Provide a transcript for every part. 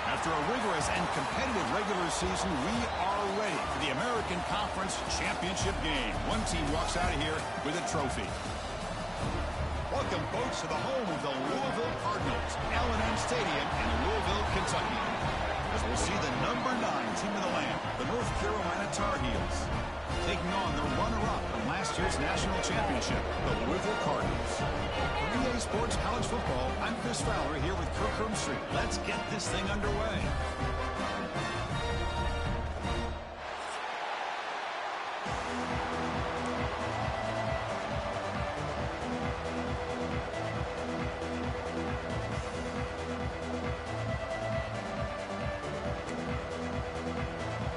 After a rigorous and competitive regular season, we are ready for the American Conference Championship game. One team walks out of here with a trophy. Welcome, folks, to the home of the Louisville Cardinals, L&M Stadium in Louisville, Kentucky. As we'll see the number 9 team in the land, the North Carolina Tar Heels, taking on the runner-up from last year's national championship, the Louisville Cardinals. For EA Sports College Football, I'm Chris Fowler here with Kirk Herbstreit. Let's get this thing underway.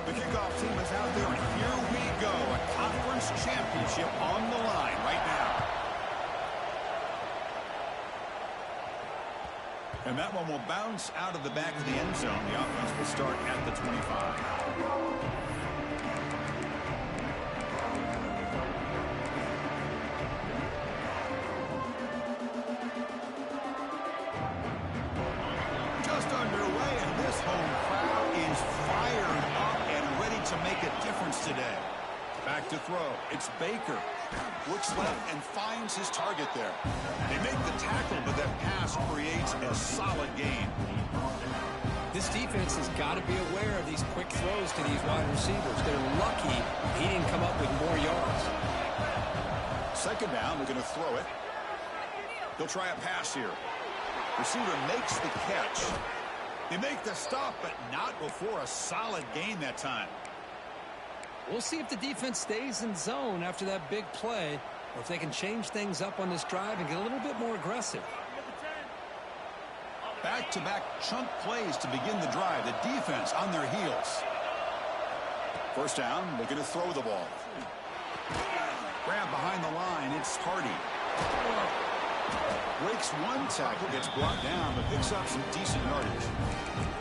The kickoff team is out there, and here we go. A conference championship on the line right now. And that one will bounce out of the back of the end zone. The offense will start at the 25. Just underway, and this home crowd is fired up and ready to make a difference today. Back to throw. It's Baker. Looks left and finds his target there. They make the tackle, but that pass creates a solid gain. This defense has got to be aware of these quick throws to these wide receivers. They're lucky he didn't come up with more yards. Second down, they're going to throw it. He'll try a pass here. Receiver makes the catch. They make the stop, but not before a solid gain that time. We'll see if the defense stays in zone after that big play, or if they can change things up on this drive and get a little bit more aggressive. Back-to-back chunk plays to begin the drive. The defense on their heels. First down, they're going to throw the ball. Grab behind the line, it's Hardy. Breaks one tackle, gets brought down, but picks up some decent yardage.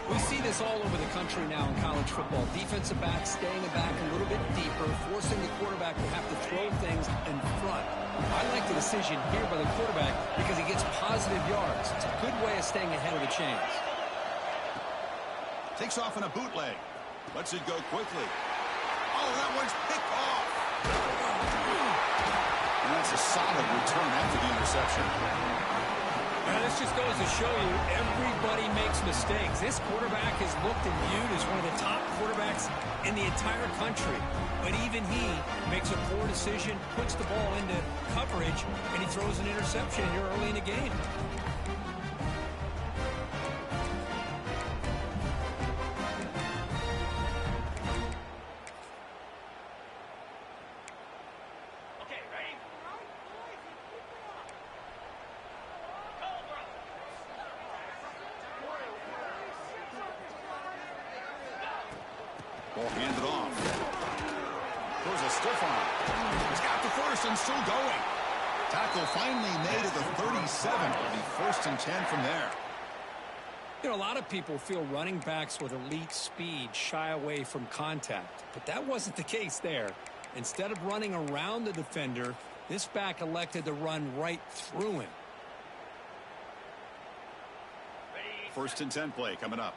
We see this all over the country now in college football. Defensive backs staying back a little bit deeper, forcing the quarterback to have to throw things in front. I like the decision here by the quarterback because he gets positive yards. It's a good way of staying ahead of the chains. Takes off in a bootleg. Lets it go quickly. Oh, that one's picked off. And that's a solid return after the interception. Now, this just goes to show you everybody makes mistakes. This quarterback is looked and viewed as one of the top quarterbacks in the entire country. But even he makes a poor decision, puts the ball into coverage, and he throws an interception here early in the game. Ball handed off. Throws a stiff arm. He's got the first and still going. Tackle finally made at the 37. It'll be 1st and 10 from there. You know, a lot of people feel running backs with elite speed shy away from contact. But that wasn't the case there. Instead of running around the defender, this back elected to run right through him. 1st and 10 play coming up.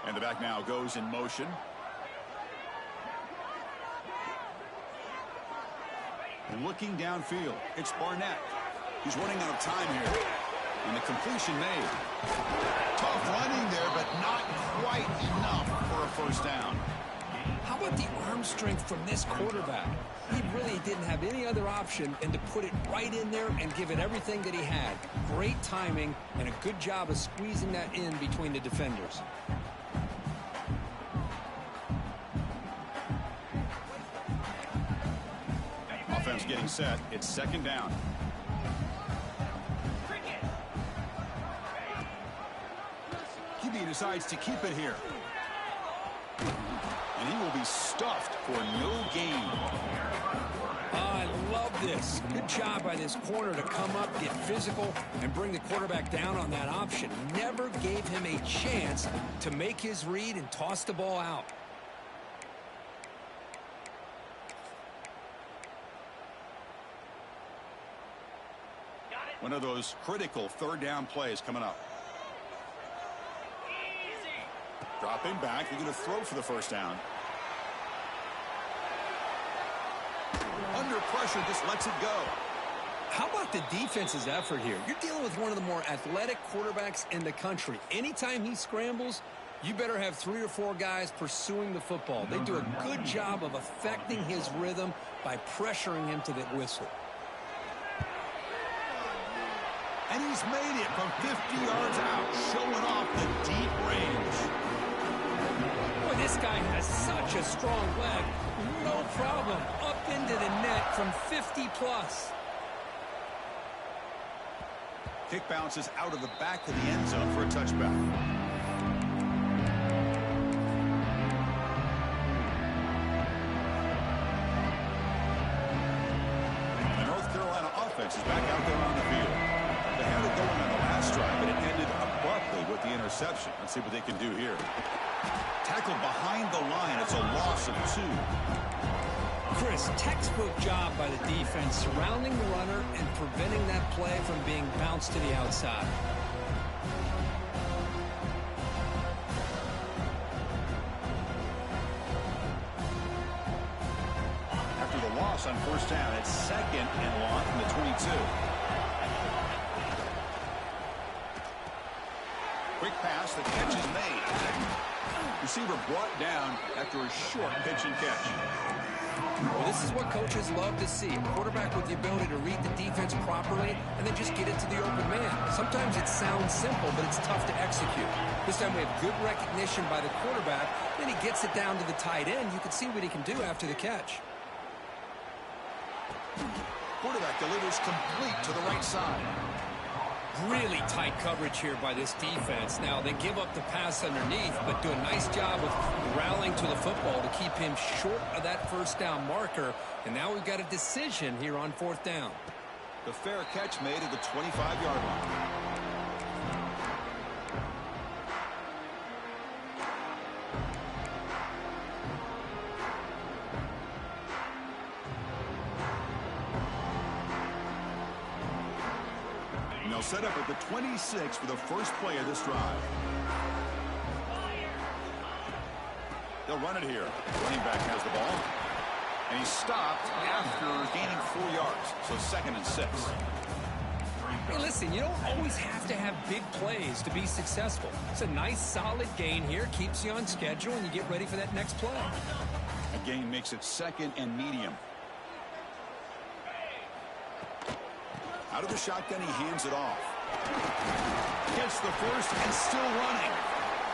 And the back now goes in motion. And looking downfield, it's Barnett. He's running out of time here. And the completion made. Tough running there, but not quite enough for a first down. How about the arm strength from this quarterback? He really didn't have any other option than to put it right in there and give it everything that he had. Great timing and a good job of squeezing that in between the defenders. Offense getting set. It's 2nd down. decides to keep it here. And he will be stuffed for no gain. I love this. Good job by this corner to come up, get physical, and bring the quarterback down on that option. Never gave him a chance to make his read and toss the ball out. One of those critical third down plays coming up. Dropping back, you're going to throw for the first down. Under pressure, just lets it go. How about the defense's effort here? You're dealing with one of the more athletic quarterbacks in the country. Anytime he scrambles, you better have 3 or 4 guys pursuing the football. They do a good job of affecting his rhythm by pressuring him to the whistle. And he's made it from 50 yards out, showing off the deep range. Boy, this guy has such a strong leg. No problem. Up into the net from 50 plus. Kick bounces out of the back of the end zone for a touchback. The North Carolina offense is back out there on the field. They had it going on the last drive, but it ended abruptly with the interception. Let's see what they can do here. Tackled behind the line. It's a loss of 2. Chris, textbook job by the defense surrounding the runner and preventing that play from being bounced to the outside. After the loss on first down, it's 2nd and long from the 22. Quick pass, the catch is made. Receiver brought down after a short pitch and catch. Well, this is what coaches love to see. A quarterback with the ability to read the defense properly and then just get it to the open man. Sometimes it sounds simple, but it's tough to execute. This time we have good recognition by the quarterback. Then he gets it down to the tight end. You can see what he can do after the catch. Quarterback delivers complete to the right side. Really tight coverage here by this defense. Now, they give up the pass underneath, but do a nice job of rallying to the football to keep him short of that first down marker. And now we've got a decision here on 4th down. The fair catch made at the 25-yard line. They'll set up at the 26 for the first play of this drive. They'll run it here. Running back has the ball. And he's stopped after gaining 4 yards. So 2nd and 6. Hey, listen, you don't always have to have big plays to be successful. It's a nice, solid gain here. Keeps you on schedule, and you get ready for that next play. A gain makes it 2nd and medium. Out of the shotgun, he hands it off. Gets the first and still running.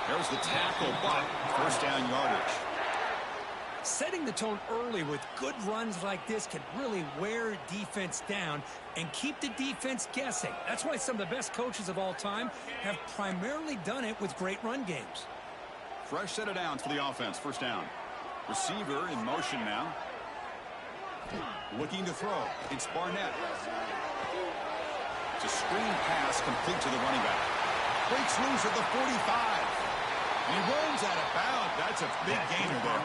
There's the tackle, but first down yardage. Setting the tone early with good runs like this can really wear defense down and keep the defense guessing. That's why some of the best coaches of all time have primarily done it with great run games. Fresh set of downs for the offense. First down. Receiver in motion now. Looking to throw. It's Barnett. It's a screen pass complete to the running back. Breaks loose at the 45. And he runs out of bounds. That's a big gainer there.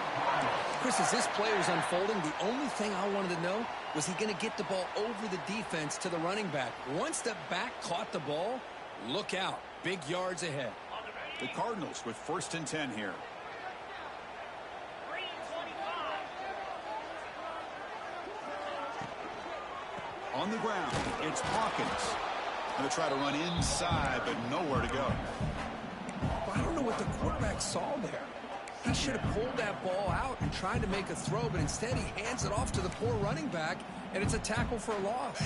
Chris, as this play was unfolding, the only thing I wanted to know was he going to get the ball over the defense to the running back. Once the back caught the ball, look out. Big yards ahead. The Cardinals with 1st and 10 here. On the ground, it's Hawkins. Going to try to run inside, but nowhere to go. I don't know what the quarterback saw there. He should have pulled that ball out and tried to make a throw, but instead he hands it off to the poor running back, and it's a tackle for a loss.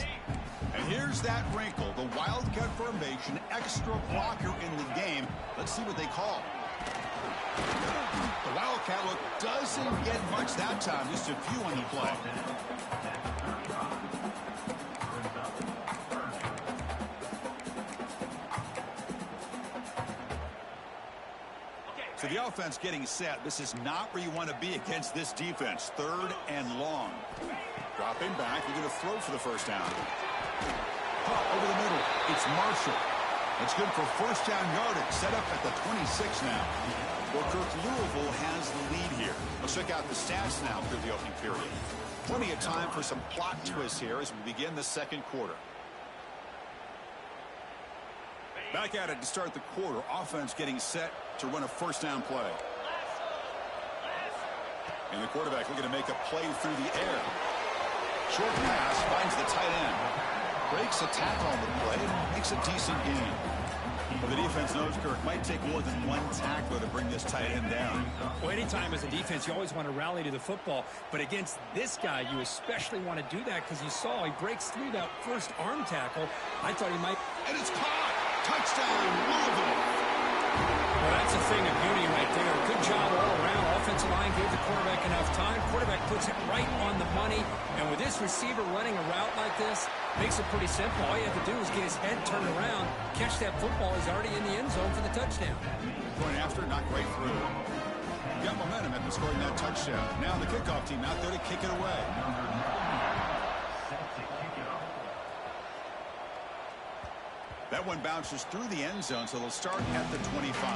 And here's that wrinkle, the Wildcat formation, extra blocker in the game. Let's see what they call. The Wildcat look doesn't get much that time, just a few on the play. So the offense getting set. This is not where you want to be against this defense. 3rd and long. Dropping back. We're going to throw for the first down. Over the middle. It's Marshall. It's good for first down yardage. Set up at the 26 now. Well, Kirk, Louisville has the lead here. Let's check out the stats now through the opening period. Plenty of time for some plot twists here as we begin the second quarter. Back at it to start the quarter. Offense getting set to run a first down play. And the quarterback looking to make a play through the air. Short pass finds the tight end. Breaks a tackle on the play and makes a decent gain. Well, the defense knows, Kirk, might take more than one tackler to bring this tight end down. Well, anytime as a defense, you always want to rally to the football. But against this guy, you especially want to do that because you saw he breaks through that first arm tackle. I thought he might. And it's caught. Touchdown, Louisville. Well, that's a thing of beauty right there. Good job all around. Offensive line gave the quarterback enough time. Quarterback puts it right on the money. And with this receiver running a route like this, makes it pretty simple. All you have to do is get his head turned around, catch that football. He's already in the end zone for the touchdown. Going after, not quite through. Got momentum after scoring that touchdown. Now the kickoff team out there to kick it away. That one bounces through the end zone, so they'll start at the 25.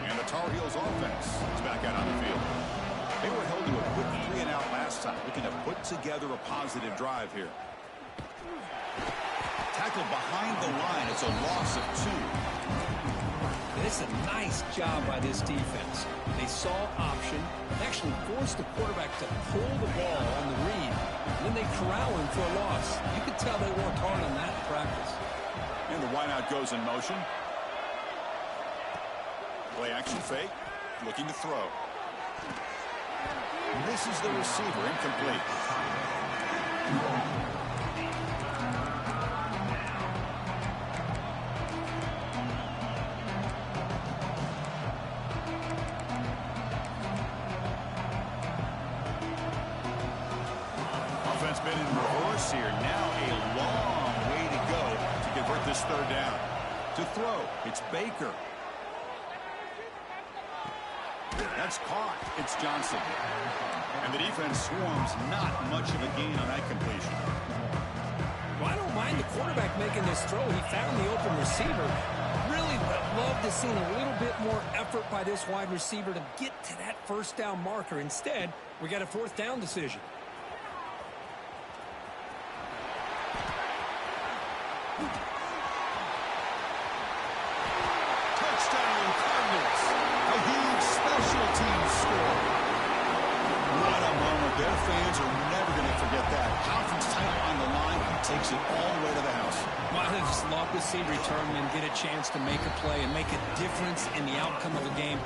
And the Tar Heels offense is back out on the field. They were held to a quick 3-and-out last time, looking to put together a positive drive here. Tackled behind the line. It's a loss of 2. It's a nice job by this defense. They saw option, actually forced the quarterback to pull the ball on the read, and then they corral him for a loss. You could tell they worked hard on that in practice. And the wideout goes in motion. Play action fake, looking to throw. Misses the receiver, incomplete. Offense been in reverse here. Now a long way to go to convert this 3rd down. To throw, it's Baker. That's caught. It's Johnson. And the defense swarms. Not much of a gain on that completion. Well, I don't mind the quarterback making this throw. He found the open receiver. Really love to see a little bit more effort by this wide receiver to get to that first down marker. Instead, we got a 4th down decision. Touchdown, Cardinals. A huge special teams score. What a moment. Their fans are never going to forget that. Conference title on the line. He takes it all the way to the house. Well, I just love to see returnmen get a chance to make a play and make a difference in the outcome of a game,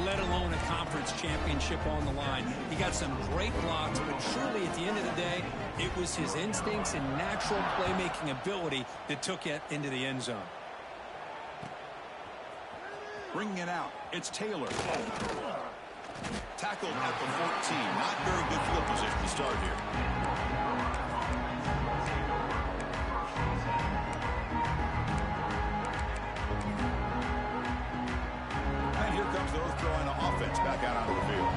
let alone a conference championship on the line. He got some great blocks, but truly at the end of the day, it was his instincts and natural playmaking ability that took it into the end zone. Bringing it out, it's Taylor. Tackled at the 14. Not very good field position to start here. And here comes the North Carolina offense back out onto the field.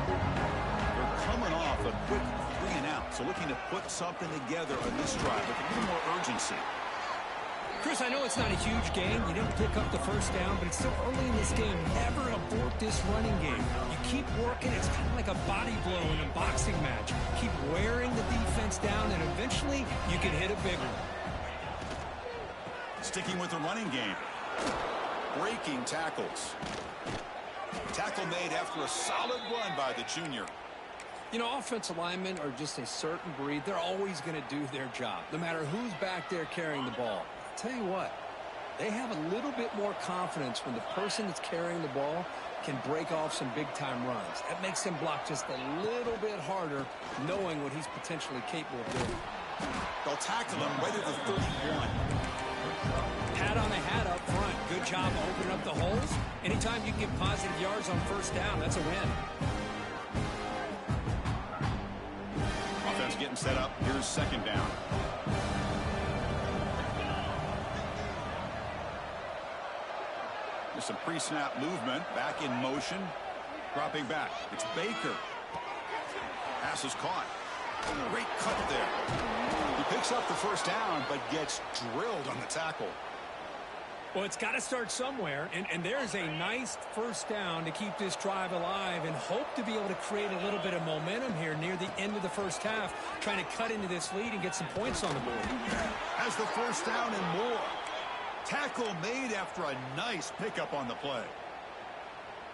They're coming off a quick 3-and-out, so looking to put something together on this drive with a little more urgency. Chris, I know it's not a huge game. You didn't pick up the first down, but it's still early in this game. Never abort this running game. You keep working. It's kind of like a body blow in a boxing match. Keep wearing the defense down, and eventually you can hit a big one. Sticking with the running game. Breaking tackles. Tackle made after a solid run by the junior. You know, offensive linemen are just a certain breed. They're always going to do their job, no matter who's back there carrying the ball. Tell you what, they have a little bit more confidence when the person that's carrying the ball can break off some big-time runs. That makes him block just a little bit harder, knowing what he's potentially capable of doing. They'll tackle him right at the 31. Pat on the hat up front. Good job opening up the holes. Anytime you can get positive yards on first down, that's a win. is getting set up. Here's second down. There's some pre-snap movement. Back in motion. Dropping back. It's Baker. Pass is caught. Great cut there. He picks up the first down, but gets drilled on the tackle. Well, it's got to start somewhere, and there's a nice first down to keep this drive alive and hope to be able to create a little bit of momentum here near the end of the first half, trying to cut into this lead and get some points on the board. Has the first down and more. Tackle made after a nice pickup on the play.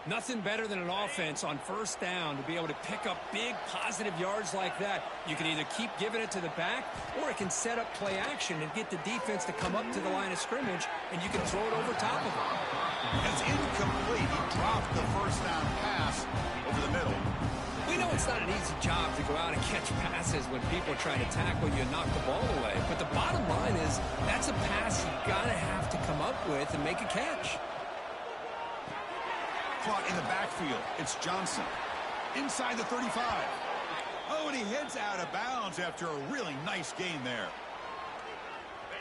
Nothing better than an offense on first down to be able to pick up big positive yards like that. You can either keep giving it to the back, or it can set up play action and get the defense to come up to the line of scrimmage, and you can throw it over top of them. It's incomplete. He dropped the first down pass over the middle. We know it's not an easy job to go out and catch passes when people are trying to tackle you and knock the ball away. But the bottom line is that's a pass you got to have to come up with and make a catch. Caught in the backfield. It's Johnson. Inside the 35. Oh, and he heads out of bounds after a really nice gain there.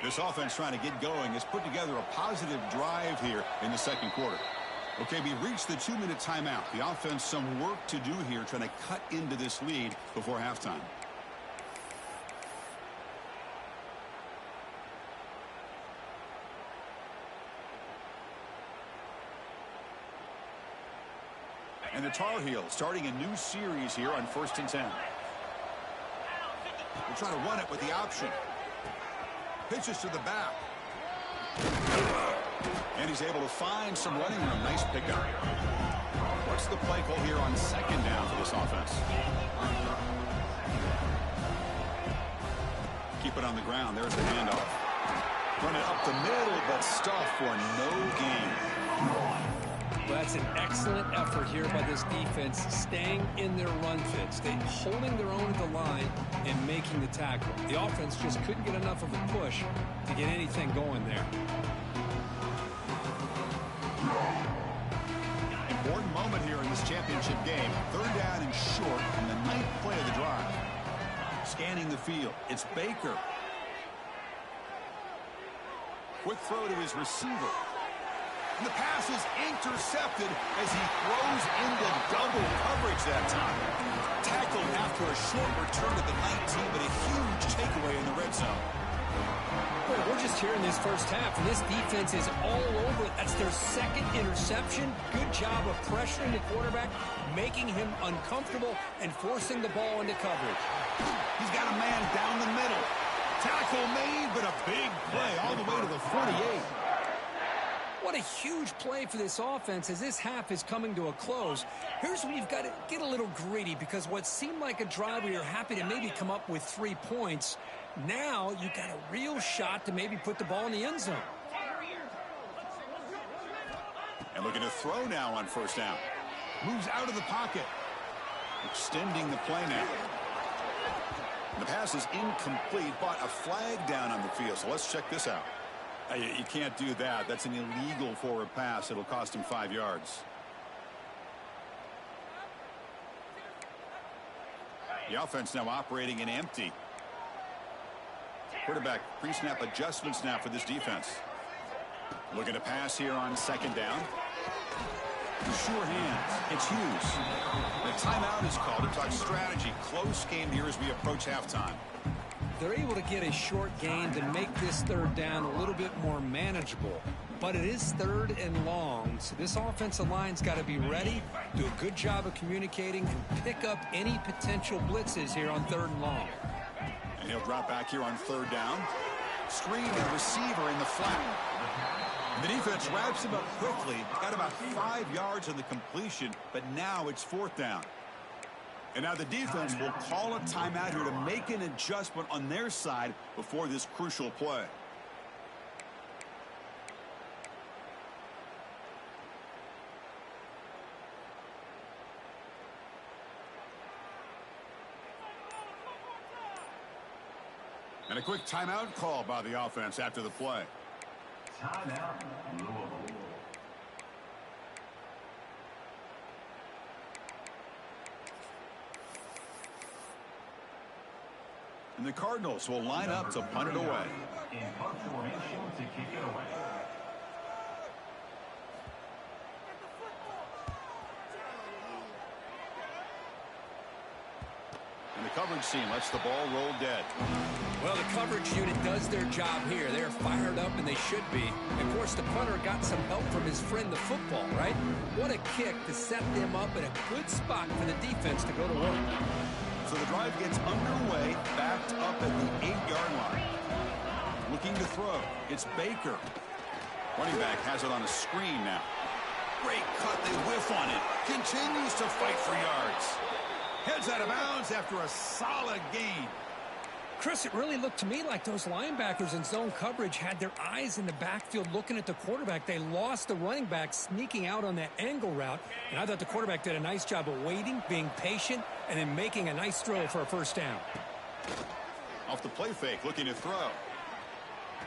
This offense trying to get going has put together a positive drive here in the second quarter. Okay, we reached the 2-minute timeout. The offense some work to do here trying to cut into this lead before halftime. And the Tar Heels starting a new series here on 1st and 10. We'll try to run it with the option. Pitches to the back. And he's able to find some running room. Nice pickup. What's the play call here on second down for this offense? Keep it on the ground. There's the handoff. Run it up the middle, but stuffed for no gain. Well, that's an excellent effort here by this defense, staying in their run fit, holding their own at the line and making the tackle. The offense just couldn't get enough of a push to get anything going there. Important moment here in this championship game. Third down and short on the 9th play of the drive. Scanning the field. It's Baker. Quick throw to his receiver. And the pass is intercepted as he throws into double coverage that time. Tackled after a short return at the 19, but a huge takeaway in the red zone. Boy, we're just here in this first half, and this defense is all over it. That's their second interception. Good job of pressuring the quarterback, making him uncomfortable, and forcing the ball into coverage. He's got a man down the middle. Tackle made, but a big play all the way to the 48. What a huge play for this offense as this half is coming to a close. Here's where you've got to get a little greedy, because what seemed like a drive where you're happy to maybe come up with 3 points, now you've got a real shot to maybe put the ball in the end zone. And looking to throw now on first down. Moves out of the pocket. Extending the play now. The pass is incomplete, but a flag down on the field. So let's check this out. You can't do that. That's an illegal forward pass. It'll cost him 5 yards. The offense now operating in empty. Quarterback pre-snap adjustments now for this defense. Looking to pass here on second down. Sure hands. It's Hughes. The timeout is called to talk strategy. Close game here as we approach halftime. They're able to get a short gain to make this third down a little bit more manageable. But it is third and long, so this offensive line's got to be ready, do a good job of communicating, and pick up any potential blitzes here on third and long. And he'll drop back here on third down. Screen and receiver in the flat. And the defense wraps him up quickly. Got about 5 yards on the completion, but now it's fourth down. And now the defense will call a timeout here to make an adjustment on their side before this crucial play. And a quick timeout call by the offense after the play. Timeout, Louisville. And the Cardinals will line up to punt it away. In punt formation to kick it away. And the coverage team lets the ball roll dead. Well, the coverage unit does their job here. They're fired up, and they should be. Of course, the punter got some help from his friend, the football, right? What a kick to set them up in a good spot for the defense to go to work. So the drive gets underway, backed up at the 8-yard line. Looking to throw. It's Baker. Running back has it on a screen now. Great cut. They whiff on it. Continues to fight for yards. Heads out of bounds after a solid gain. Chris, it really looked to me like those linebackers in zone coverage had their eyes in the backfield looking at the quarterback. They lost the running back sneaking out on that angle route. And I thought the quarterback did a nice job of waiting, being patient, and then making a nice throw for a first down. Off the play fake, looking to throw.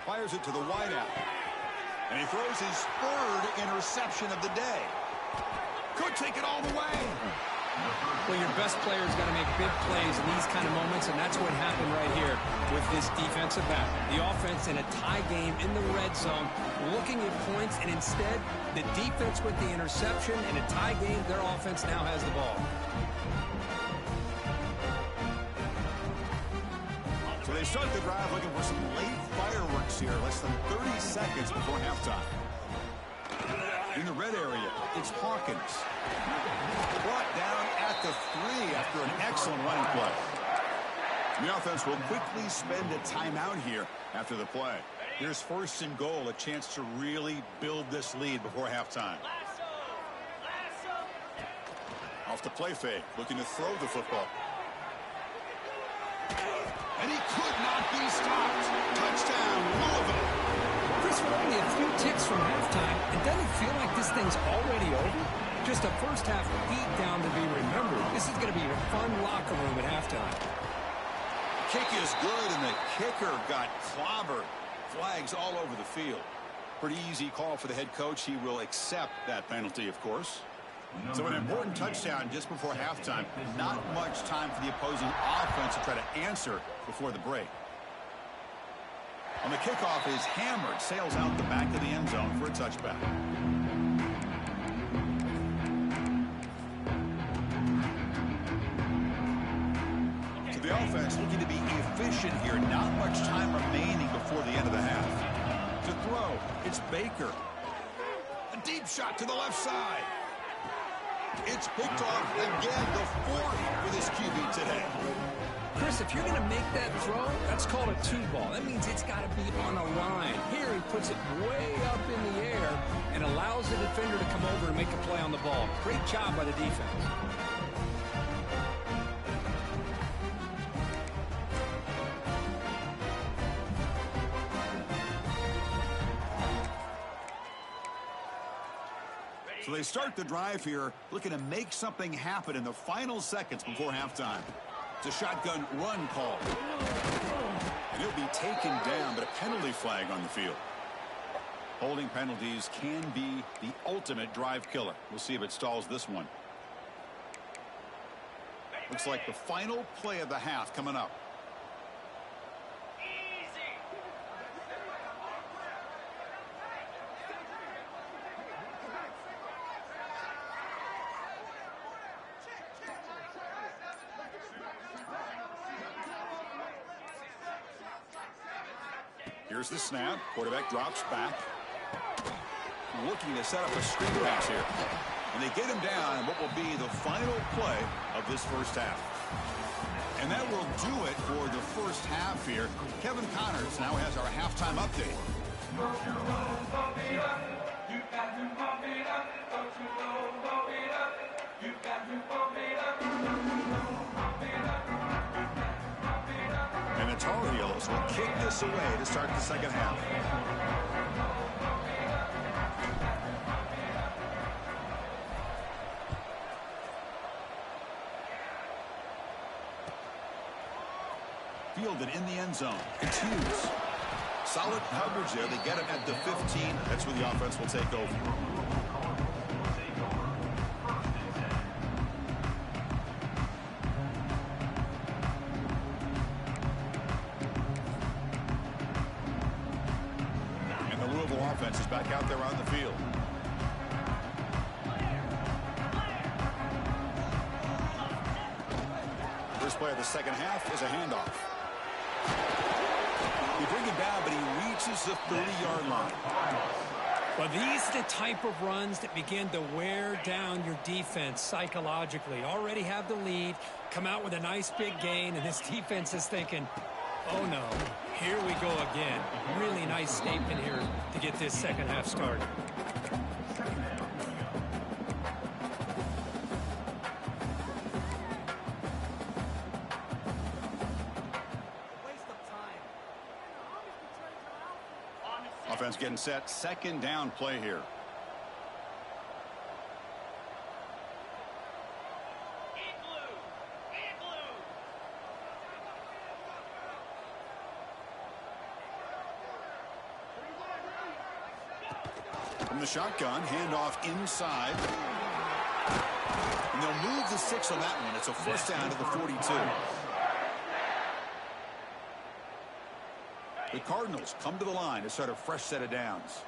Fires it to the wideout. And he throws his third interception of the day. Could take it all the way. Well, your best player's got to make big plays in these kind of moments, and that's what happened right here with this defensive back. The offense in a tie game in the red zone, looking at points, and instead, the defense with the interception. In a tie game, their offense now has the ball. So they start the drive looking for some late fireworks here, less than 30 seconds before halftime. In the red area, it's Hawkins. Brought down at the 3 after an excellent running play. The offense will quickly spend a timeout here after the play. Here's first and goal, a chance to really build this lead before halftime. Off the play fake, looking to throw the football. And he could not be stopped. Touchdown, Louisville. Chris, we're only a few ticks from halftime. It doesn't feel like this thing's already over. Just a first half beatdown to be remembered. This is going to be a fun locker room at halftime. Kick is good, and the kicker got clobbered. Flags all over the field. Pretty easy call for the head coach. He will accept that penalty, of course. So an important touchdown just before halftime. Not much time for the opposing offense to try to answer before the break. On the kickoff is hammered, sails out the back of the end zone for a touchback. So the offense looking to be efficient here. Not much time remaining before the end of the half. To throw, it's Baker. A deep shot to the left side. It's picked off again, the fourth for this QB today. Chris, if you're going to make that throw, that's called a two ball. That means it's got to be on a line. Here he puts it way up in the air and allows the defender to come over and make a play on the ball. Great job by the defense. So they start the drive here, looking to make something happen in the final seconds before halftime. It's a shotgun run call. And he'll be taken down, but a penalty flag on the field. Holding penalties can be the ultimate drive killer. We'll see if it stalls this one. Looks like the final play of the half coming up. Here's the snap. Quarterback drops back. Looking to set up a screen pass here. And they get him down in what will be the final play of this first half. And that will do it for the first half here. Kevin Connors now has our halftime update. And the Tar Heels will kick this away to start the second half. Fielded in the end zone. It's Hughes. Solid coverage there. They get him at the 15. That's where the offense will take over. out there on the field. First play of the second half is a handoff. He brings it down, but he reaches the 30-yard line. Well, these are the type of runs that begin to wear down your defense psychologically. Already have the lead, come out with a nice big gain, and this defense is thinking, oh no, here we go again. Really nice statement here to get this second half started. Offense getting set. Second down play here. From the shotgun, handoff inside. And they'll move the 6 on that one. It's a first down to the 42. The Cardinals come to the line to start a fresh set of downs.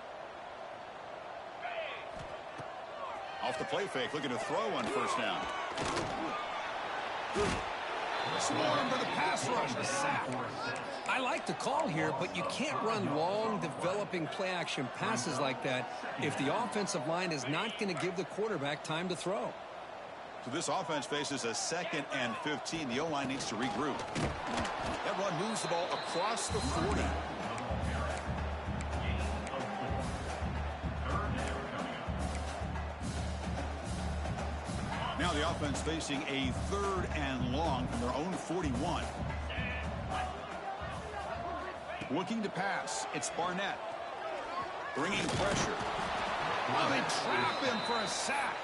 Off the play fake, looking to throw on first down. Swarm for the pass rush, a sack. I like the call here, but you can't run long, developing play-action passes like that if the offensive line is not going to give the quarterback time to throw. So this offense faces a 2nd and 15. The O-line needs to regroup. That run moves the ball across the 40. Now the offense facing a 3rd and long from their own 41. Looking to pass. It's Barnett. Bringing pressure. Oh, they trap him for a sack.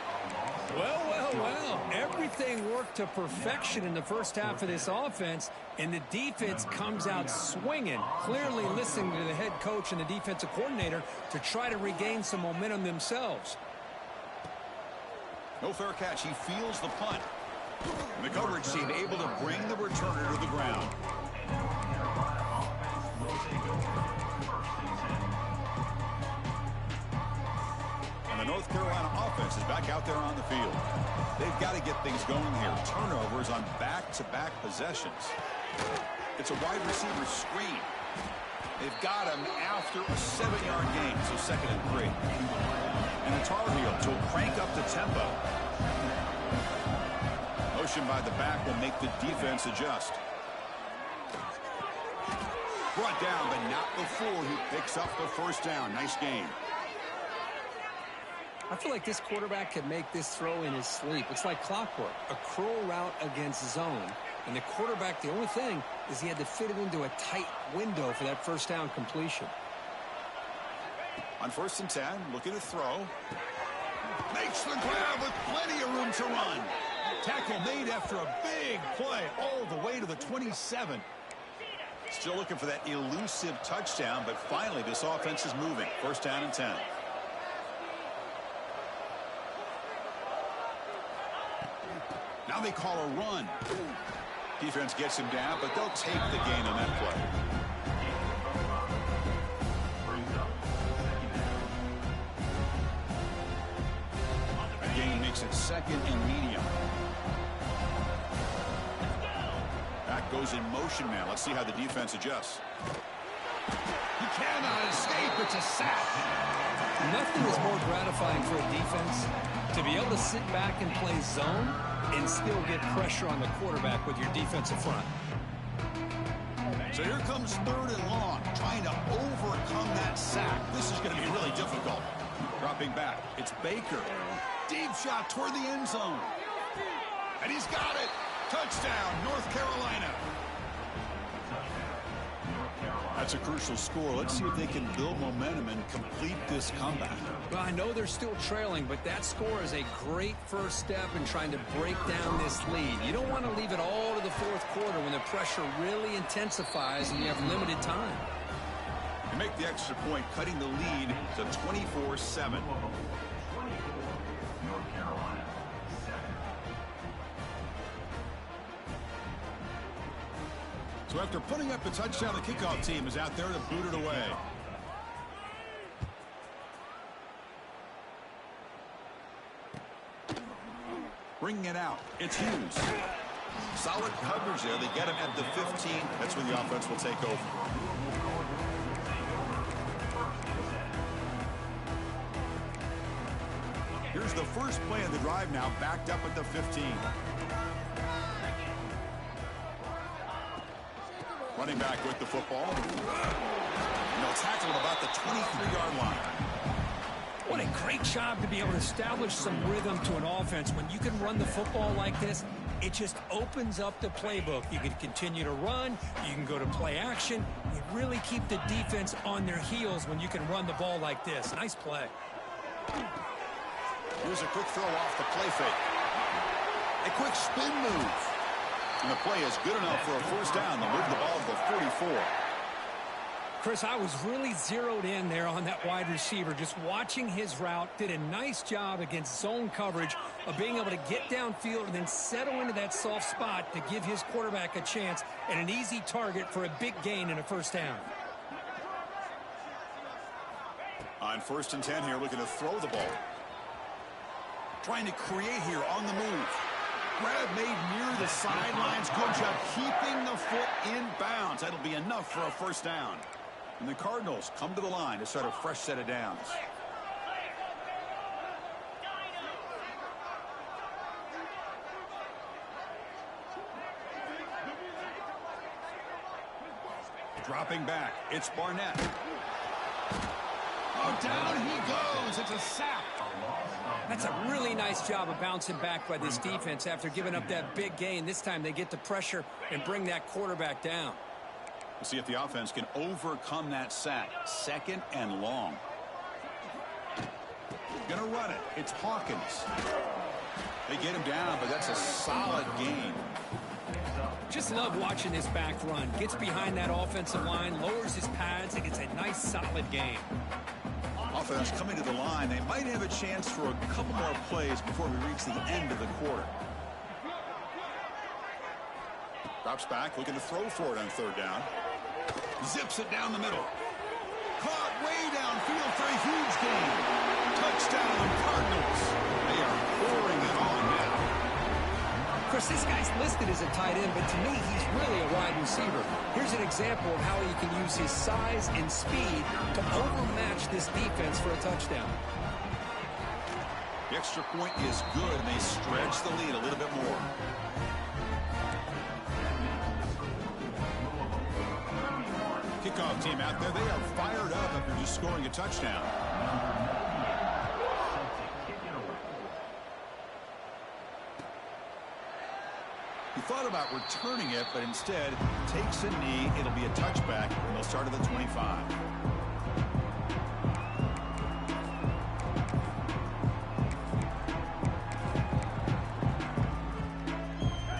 Well, well, well. Everything worked to perfection in the first half of this offense, and the defense comes out swinging, clearly listening to the head coach and the defensive coordinator to try to regain some momentum themselves. No fair catch. He feels the punt. And the coverage team able to bring the returner to the ground. And the North Carolina offense is back out there on the field. They've got to get things going here. Turnovers on back-to-back possessions. It's a wide receiver screen. They've got him after a 7-yard gain, so 2nd and 3. And the Tar Heels will crank up the tempo. Motion by the back will make the defense adjust. Brought down, but not before he picks up the first down. Nice game. I feel like this quarterback could make this throw in his sleep. It's like clockwork, a crow route against zone. And the quarterback, the only thing is he had to fit it into a tight window for that first down completion. On 1st and 10, looking to throw. Makes the grab with plenty of room to run. Tackle made after a big play all the way to the 27. Still looking for that elusive touchdown, but finally this offense is moving. First down and 10. Now they call a run. Defense gets him down, but they'll take the gain on that play. That gain makes it 2nd and medium. Back goes in motion now. Let's see how the defense adjusts. He cannot escape. It's a sack. Nothing is more gratifying for a defense to be able to sit back and play zone and still get pressure on the quarterback with your defensive front. So here comes 3rd and long, trying to overcome that sack. This is going to be really difficult. Dropping back, it's Baker. Deep shot toward the end zone. And he's got it. Touchdown, North Carolina. That's a crucial score. Let's see if they can build momentum and complete this comeback. Well, I know they're still trailing, but that score is a great first step in trying to break down this lead. You don't want to leave it all to the 4th quarter when the pressure really intensifies and you have limited time. You make the extra point, cutting the lead to 24-7. So after putting up the touchdown, the kickoff team is out there to boot it away. bringing it out. It's Hughes. Solid coverage there. They get him at the 15. That's when the offense will take over. Here's the first play of the drive now, backed up at the 15. Running back with the football. And they'll tackle him about the 23-yard line. What a great job to be able to establish some rhythm to an offense. When you can run the football like this, it just opens up the playbook. You can continue to run. You can go to play action. You really keep the defense on their heels when you can run the ball like this. Nice play. Here's a quick throw off the play fake. A quick spin move. And the play is good enough for a first down. They'll move the ball to the 44. Chris, I was really zeroed in there on that wide receiver. Just watching his route, did a nice job against zone coverage of being able to get downfield and then settle into that soft spot to give his quarterback a chance and an easy target for a big gain and a first down. On 1st and 10 here, looking to throw the ball. Trying to create here on the move. Grab made near the sidelines. Good job keeping the foot in bounds. That'll be enough for a first down. And the Cardinals come to the line to start a fresh set of downs. Dropping back, it's Barnett. Oh, down he goes. It's a sack. That's a really nice job of bouncing back by this defense after giving up that big gain. This time they get the pressure and bring that quarterback down. We'll see if the offense can overcome that sack. 2nd and long. Gonna run it. It's Hawkins. They get him down, but that's a solid gain. Just love watching this back run. Gets behind that offensive line, lowers his pads, and gets a nice solid gain. Offense coming to the line. They might have a chance for a couple more plays before we reach the end of the quarter. Drops back, looking to throw for it on 3rd down. Zips it down the middle. Caught way downfield for a huge gain. Touchdown, Cardinals. They are pouring it on now. Of course, this guy's listed as a tight end, but to me, he's really a wide receiver. Here's an example of how he can use his size and speed to overmatch this defense for a touchdown. The extra point is good, and they stretch the lead a little bit more. Kickoff team out there. They are fired up after just scoring a touchdown. He thought about returning it, but instead takes a knee. It'll be a touchback, and they'll start at the 25.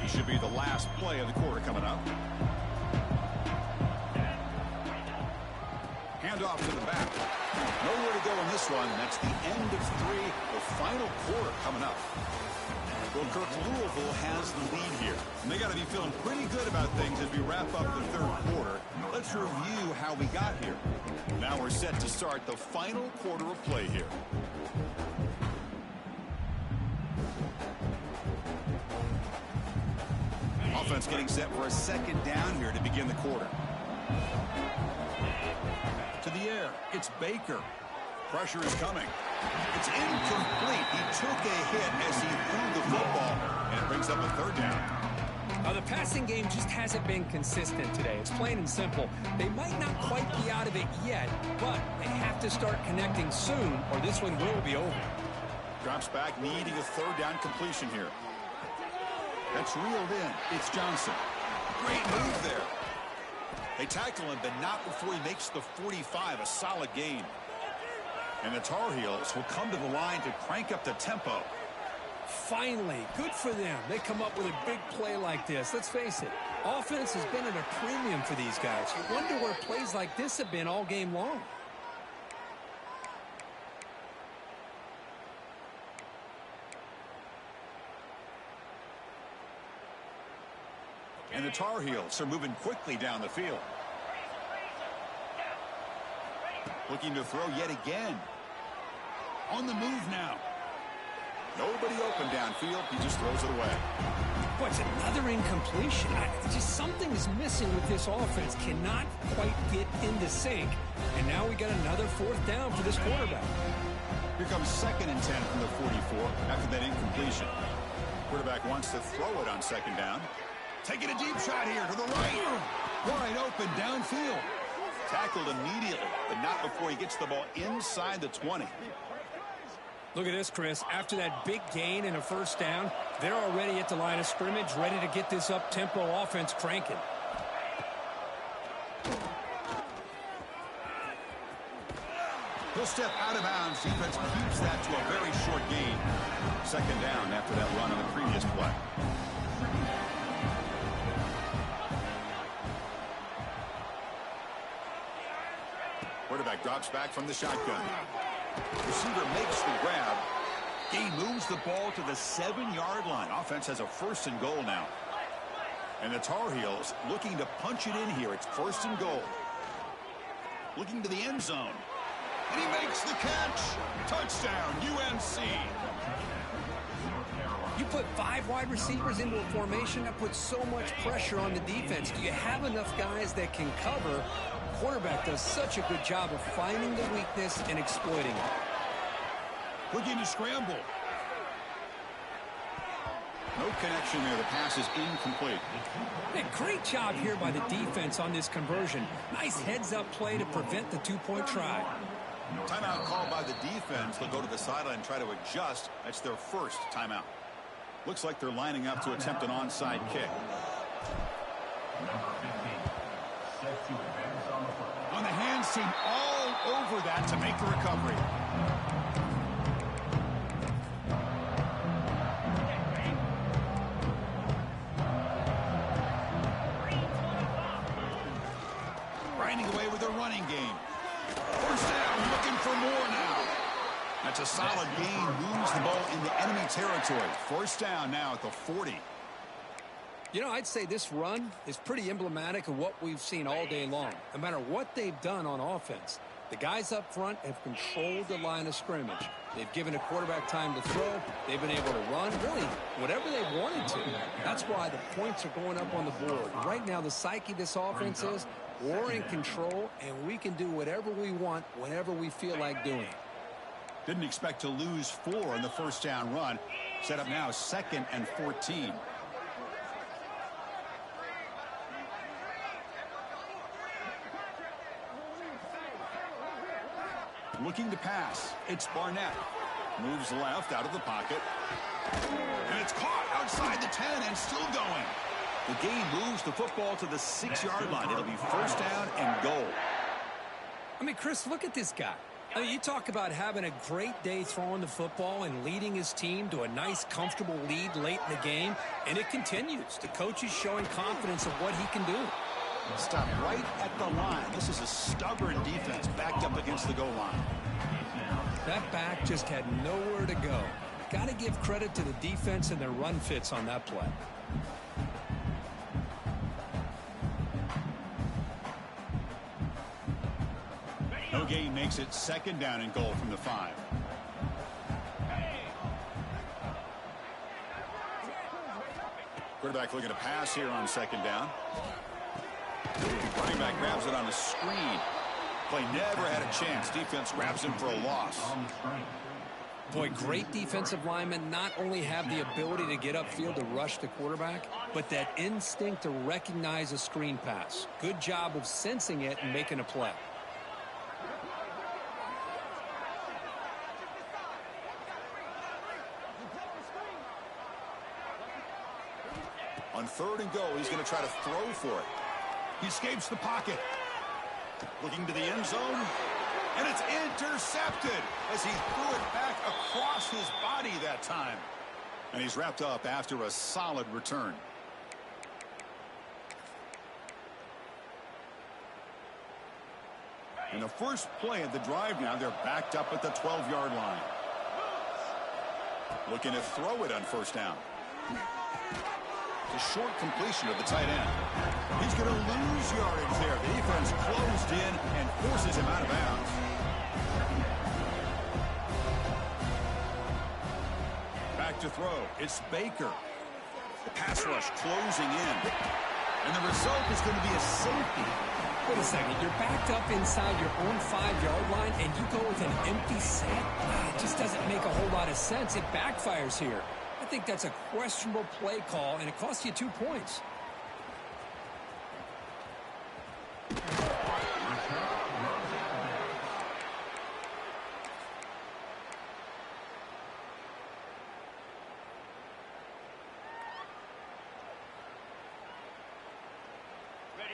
This should be the last play of the quarter coming up. Handoff to the back. Nowhere to go in this one. That's the end of 3. The final quarter coming up. Well, Kirk, Louisville has the lead here. And they got to be feeling pretty good about things as we wrap up the 3rd quarter. Let's review how we got here. Now we're set to start the final quarter of play here. Offense getting set for a 2nd down here to begin the quarter. To the air, it's Baker. Pressure is coming. It's incomplete. He took a hit as he threw the football, and it brings up a 3rd down. The passing game just hasn't been consistent today. It's plain and simple. They might not quite be out of it yet, but they have to start connecting soon, or this one will be over. Drops back, needing a 3rd down completion here. That's reeled in. It's Johnson. Great move there. They tackle him, but not before he makes the 45, a solid gain. And the Tar Heels will come to the line to crank up the tempo. Finally, good for them. They come up with a big play like this. Let's face it, offense has been at a premium for these guys. You wonder where plays like this have been all game long. And the Tar Heels are moving quickly down the field. Looking to throw yet again. On the move now. Nobody open downfield. He just throws it away. Boy, it's another incompletion. Just something is missing with this offense. Cannot quite get into sync. And now we got another fourth down for this quarterback. Here comes 2nd and 10 from the 44 after that incompletion. Quarterback wants to throw it on 2nd down. Taking a deep shot here to the right. Wide open downfield. Tackled immediately, but not before he gets the ball inside the 20. Look at this, Chris. After that big gain and a first down, they're already at the line of scrimmage, ready to get this up-tempo offense cranking. He'll step out of bounds. Defense keeps that to a very short gain. 2nd down after that run on the previous play. Quarterback drops back from the shotgun. Receiver makes the grab. Gain moves the ball to the 7-yard line. Offense has a 1st and goal now. And the Tar Heels looking to punch it in here. It's 1st and goal. Looking to the end zone. And he makes the catch. Touchdown, UNC. You put 5 wide receivers into a formation, that puts so much pressure on the defense. Do you have enough guys that can cover? Quarterback does such a good job of finding the weakness and exploiting it. Looking to scramble. No connection there. The pass is incomplete. Hey, great job here by the defense on this conversion. Nice heads-up play to prevent the 2-point try. Timeout called by the defense. They'll go to the sideline and try to adjust. That's their 1st timeout. Looks like they're lining up to attempt an onside kick. On the hands team all over that to make the recovery. Grinding away with a running game. 1st down, looking for more now. That's a solid gain. Moves the ball into enemy territory. 1st down now at the 40. You know, I'd say this run is pretty emblematic of what we've seen all day long. No matter what they've done on offense, the guys up front have controlled the line of scrimmage. They've given a quarterback time to throw. They've been able to run, really, whatever they wanted to. That's why the points are going up on the board. Right now, the psyche of this offense is we're in control, and we can do whatever we want whenever we feel like doing it. Didn't expect to lose 4 in the 1st down run. Set up now 2nd and 14. Looking to pass. It's Barnett. Moves left out of the pocket. And it's caught outside the 10 and still going. The gain moves the football to the 6-yard line. It'll be 1st down and goal. I mean, Chris, look at this guy. I mean, you talk about having a great day throwing the football and leading his team to a nice, comfortable lead late in the game, and it continues. The coach is showing confidence of what he can do. Stop right at the line. This is a stubborn defense backed up against the goal line. That back just had nowhere to go. Got to give credit to the defense and their run fits on that play. No gain makes it 2nd down and goal from the 5. Quarterback looking to pass here on 2nd down. Running back grabs it on a screen. Play never had a chance. Defense grabs him for a loss. Boy, great defensive linemen not only have the ability to get upfield to rush the quarterback, but that instinct to recognize a screen pass. Good job of sensing it and making a play. On 3rd and goal, he's going to try to throw for it. He escapes the pocket. Looking to the end zone. And it's intercepted as he threw it back across his body that time. And he's wrapped up after a solid return. In the first play of the drive now, they're backed up at the 12-yard line. Looking to throw it on 1st down. A short completion of the tight end. He's going to lose yardage there. The defense closed in and forces him out of bounds. to throw. It's Baker. The pass rush closing in. And the result is going to be a safety. Wait a second. You're backed up inside your own 5-yard line, and you go with an empty set? It just doesn't make a whole lot of sense. It backfires here. I think that's a questionable play call, and it costs you 2 points.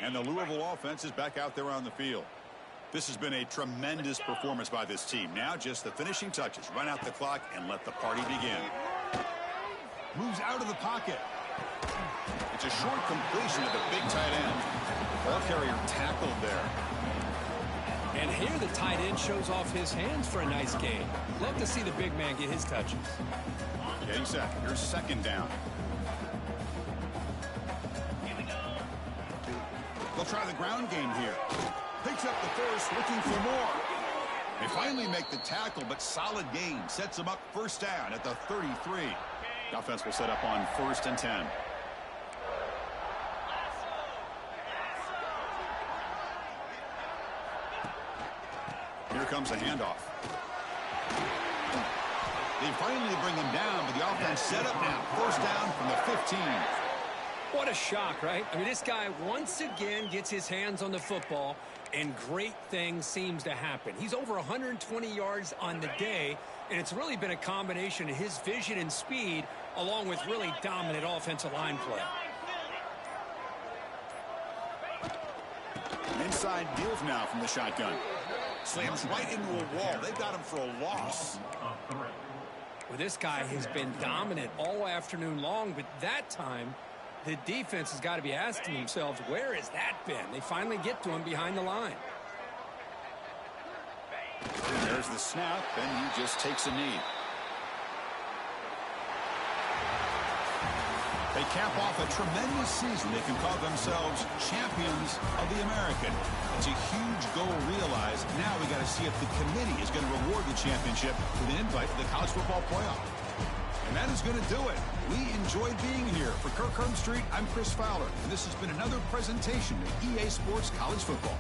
And the Louisville offense is back out there on the field. This has been a tremendous performance by this team. Now just the finishing touches. Run out the clock and let the party begin. Moves out of the pocket. It's a short completion to the big tight end. Ball carrier tackled there. And here the tight end shows off his hands for a nice gain. Love to see the big man get his touches. Getting set. Here's second down. They'll try the ground game here. Picks up the first, looking for more. They finally make the tackle, but solid gain. Sets them up first down at the 33. The offense will set up on 1st and 10. Here comes the handoff. They finally bring him down, but the offense set up now. First down from the 15. What a shock, right? I mean, this guy once again gets his hands on the football, and great things seems to happen. He's over 120 yards on the day, and it's really been a combination of his vision and speed along with really dominant offensive line play. Inside deals now from the shotgun. Slams right into a wall. They've got him for a loss. Well, this guy has been dominant all afternoon long, but that time the defense has got to be asking themselves, where has that been? They finally get to him behind the line. And there's the snap, and he just takes a knee. They cap off a tremendous season. They can call themselves champions of the American. It's a huge goal realized. Now we got to see if the committee is going to reward the championship with an invite to the college football playoff. And that is going to do it. We enjoyed being here. For Kirk Street, I'm Chris Fowler, and this has been another presentation of EA Sports College Football.